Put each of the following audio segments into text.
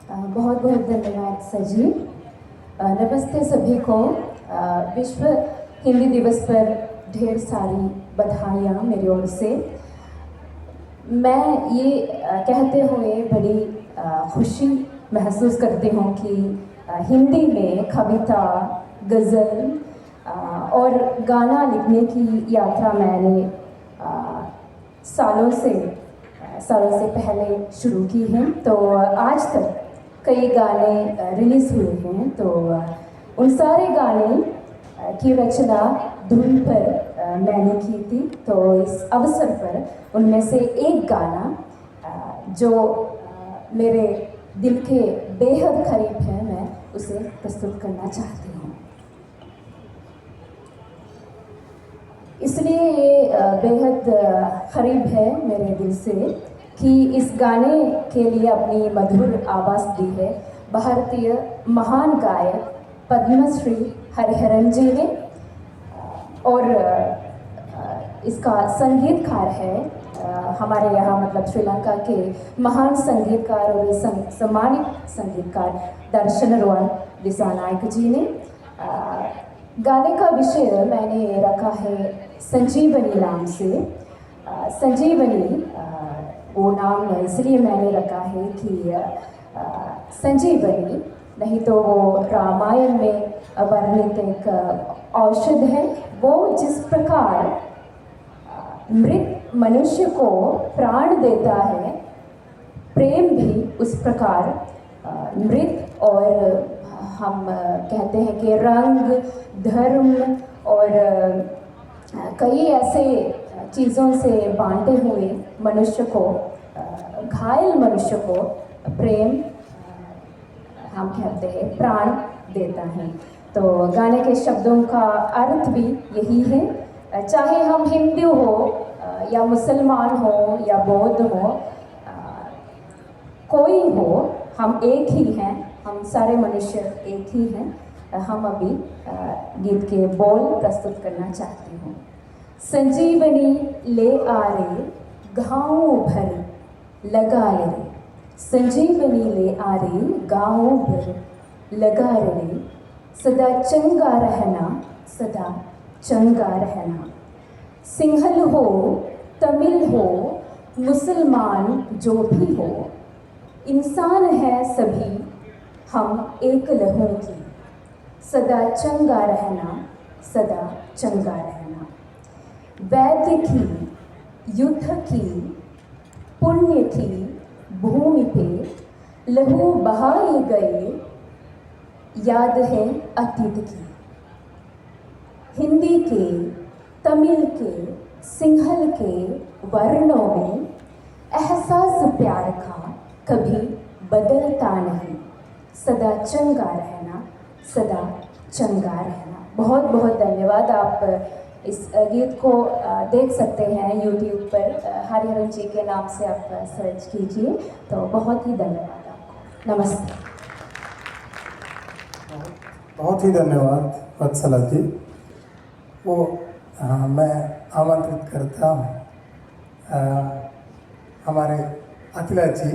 बहुत बहुत धन्यवाद सजी। नमस्ते सभी को। विश्व हिंदी दिवस पर ढेर सारी बधाइयाँ मेरी ओर से। मैं ये कहते हुए बड़ी खुशी महसूस करती हूँ कि हिंदी में कविता, गज़ल और गाना लिखने की यात्रा मैंने सालों से पहले शुरू की है। तो आज तक कई गाने रिलीज़ हुए हैं। तो उन सारे गाने की रचना धुन पर मैंने की थी। तो इस अवसर पर उनमें से एक गाना जो मेरे दिल के बेहद करीब है, मैं उसे प्रस्तुत करना चाहती हूँ। इसलिए ये बेहद करीब है मेरे दिल से कि इस गाने के लिए अपनी मधुर आवाज़ दी है भारतीय महान गायक पद्मश्री हरिहरन जी ने। और इसका संगीतकार है हमारे यहाँ मतलब श्रीलंका के महान संगीतकार और सम्मानित संगीतकार दर्शन रोहन दिसानायक जी ने। गाने का विषय मैंने रखा है संजीवनी नाम से। संजीवनी वो नाम इसलिए मैंने रखा है कि संजीवनी नहीं तो वो रामायण में वर्णित एक औषध है। वो जिस प्रकार मृत मनुष्य को प्राण देता है, प्रेम भी उस प्रकार मृत और हम कहते हैं कि रंग, धर्म और कई ऐसे चीज़ों से बांटे हुए मनुष्य को, घायल मनुष्य को प्रेम हम कहते हैं प्राण देता है। तो गाने के शब्दों का अर्थ भी यही है। चाहे हम हिंदू हो या मुसलमान हो या बौद्ध हो, कोई हो, हम एक ही हैं। हम सारे मनुष्य एक ही हैं। हम अभी गीत के बोल प्रस्तुत करना चाहती हूँ। संजीवनी ले आ रे गाँव भर लगा ले रे, संजीवनी ले आ रे गाँव भर लगा रे, सदा चंगा रहना, सदा चंगा रहना। सिंहल हो, तमिल हो, मुसलमान जो भी हो, इंसान है सभी हम एक लहू की, सदा चंगा रहना, सदा चंगा रहना। वैद्य की, युद्ध की, पुण्य की भूमि पे लहू बहाए गए, याद है अतीत की। हिंदी के, तमिल के, सिंहल के वर्णों में एहसास प्यार का कभी बदलता नहीं, सदा चंगा रहना, सदा चंगा रहना। बहुत बहुत धन्यवाद। आप इस गीत को देख सकते हैं यूट्यूब पर, हरिहरन जी के नाम से आप सर्च कीजिए। तो बहुत ही धन्यवाद आपको। नमस्ते। बहुत ही धन्यवाद वत्सला जी। वो मैं आमंत्रित करता हूँ हमारे अखिला जी,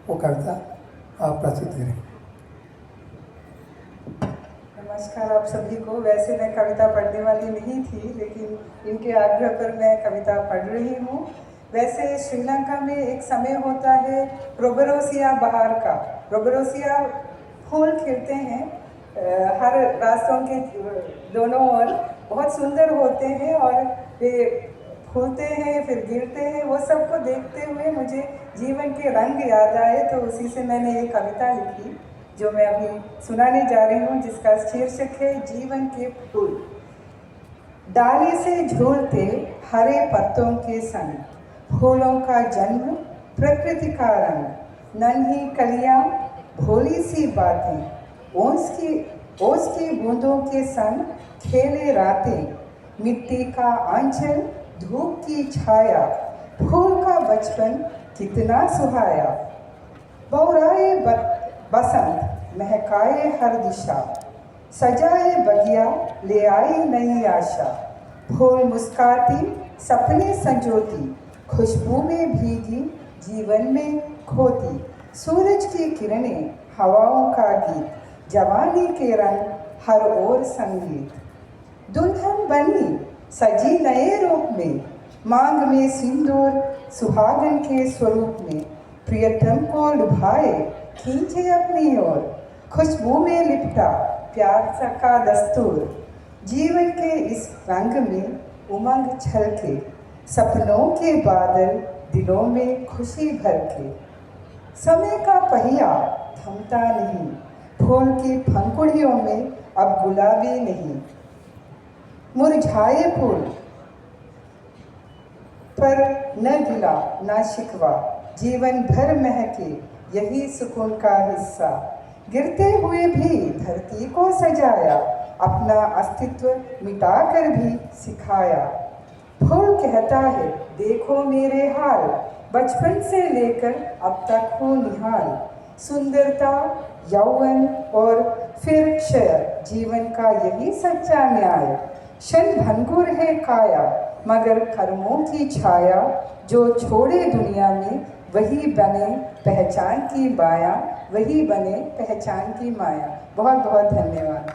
वो कविता आप प्रस्तुत करें। नमस्कार आप सभी को। वैसे मैं कविता पढ़ने वाली नहीं थी, लेकिन इनके आग्रह पर मैं कविता पढ़ रही हूँ। वैसे श्रीलंका में एक समय होता है रोबरोसिया बहार का। रोबरोसिया फूल खिलते हैं हर रास्तों के दोनों ओर, बहुत सुंदर होते हैं और वे फूलते हैं फिर गिरते हैं। वो सबको देखते हुए मुझे जीवन के रंग याद आए, तो उसी से मैंने एक कविता लिखी जो मैं अभी सुनाने जा रही हूँ, जिसका शीर्षक है जीवन के फूल। डाली से झूलते हरे पत्तों के संग, फूलों का जन्म प्रकृति का रंग, नन्ही कलियाँ भोली सी बातें, ओस की बूंदों के संग खेले रातें, मिट्टी का आंचल धूप की छाया, फूल का बचपन कितना सुहाया। बौराए बसंत महकाए हर दिशा, सजाए बगिया ले आई नई आशा। फूल मुस्काती सपने संजोती, खुशबू में भीगी जीवन में खोती, सूरज की किरणें, हवाओं का गीत, जवानी के रंग, हर ओर संगीत। दुल्हन बनी सजी नए रूप में, मांग में सिंदूर सुहागन के स्वरूप में, प्रियतम को लुभाए खींचे अपनी ओर, खुशबू में लिपटा प्यार का दस्तूर। जीवन के इस रंग में उमंग छलके, सपनों के बादल दिलों में खुशी भर के। समय का पहिया थमता नहीं, फूल की पंखुड़ियों में अब गुलाबी नहीं, मुरझाए फूल पर न गिला न शिकवा, जीवन भर महके यही सुकून का हिस्सा। गिरते हुए भी धरती को सजाया, अपना अस्तित्व मिटाकर भी सिखाया। फूल कहता है देखो मेरे हाल, बचपन से लेकर अब तक हूँ निहाल। सुंदरता, यौवन और फिर क्षय, जीवन का यही सच्चा न्याय। क्षण भंगुर है काया, मगर कर्मों की छाया, जो छोड़े दुनिया में वही बने पहचान की माया, वही बने पहचान की माया। बहुत बहुत धन्यवाद।